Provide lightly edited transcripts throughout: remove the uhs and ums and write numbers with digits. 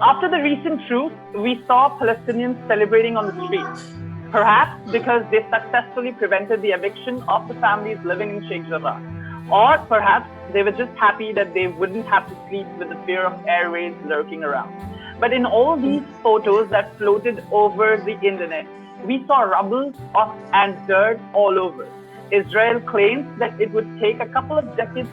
After the recent truce, we saw Palestinians celebrating on the streets, perhaps because they successfully prevented the eviction of the families living in Sheikh Jarrah. Or perhaps they were just happy that they wouldn't have to sleep with the fear of air raids lurking around. But in all these photos that floated over the internet, we saw rubble and dirt all over. Israel claims that it would take a couple of decades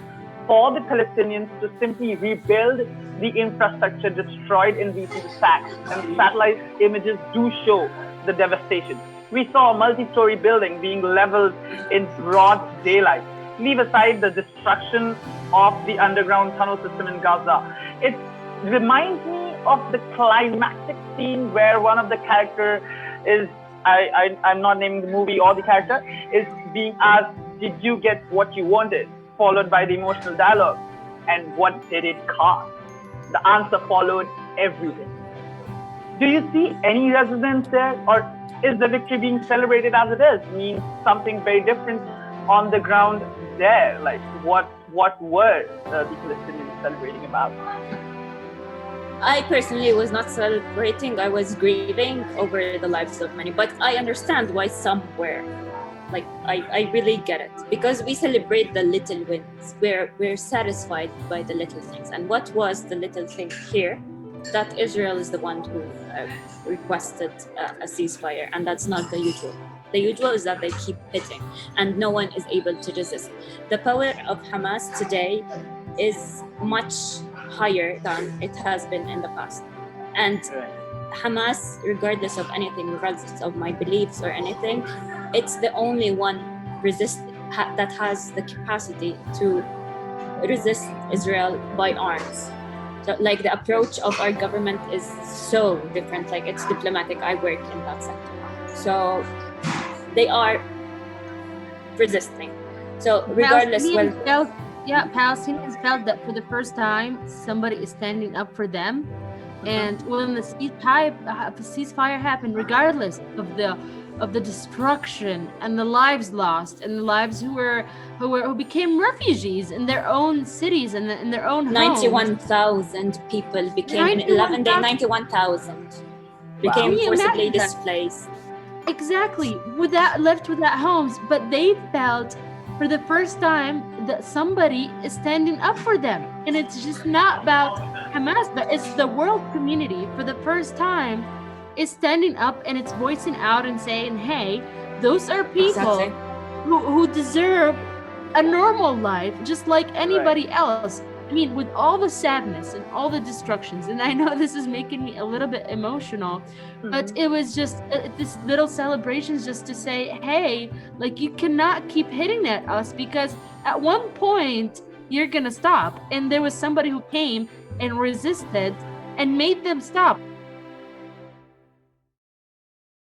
for the Palestinians to simply rebuild the infrastructure destroyed in recent attacks, and satellite images do show the devastation. We saw a multi-story building being leveled in broad daylight. Leave aside the destruction of the underground tunnel system in Gaza. It reminds me of the climactic scene where one of the characters is, I'm not naming the movie or the character, is being asked, did you get what you wanted? Followed by the emotional dialogue, and what did it cost? The answer followed everything. Do you see any resonance there, or is the victory being celebrated as it is means something very different on the ground there? Like what were the Palestinians celebrating about? I personally was not celebrating. I was grieving over the lives of many, but I understand why some were. Like, I really get it, because we celebrate the little wins. We're satisfied by the little things. And what was the little thing here? That Israel is the one who requested a ceasefire, and that's not the usual. The usual is that they keep hitting, and no one is able to resist. The power of Hamas today is much higher than it has been in the past. And Hamas, regardless of anything, regardless of my beliefs or anything, it's the only one that has the capacity to resist Israel by arms. So, like, the approach of our government is so different. Like, it's diplomatic. I work in that sector, so they are resisting. So regardless, Palestinians felt that for the first time somebody is standing up for them. And when the ceasefire happened, regardless of the destruction and the lives lost and the lives who became refugees in their own cities and in their own homes. 91,000 people became in 11 days. 91,000 became forcibly displaced. Exactly, left without homes, but they felt for the first time that somebody is standing up for them. And it's just not about Hamas, but it's the world community for the first time is standing up and it's voicing out and saying, hey, those are people who deserve a normal life just like anybody else. I mean, with all the sadness and all the destructions, and I know this is making me a little bit emotional, but it was just this little celebrations just to say, hey, like, you cannot keep hitting at us, because at one point you're gonna stop. And there was somebody who came and resisted and made them stop.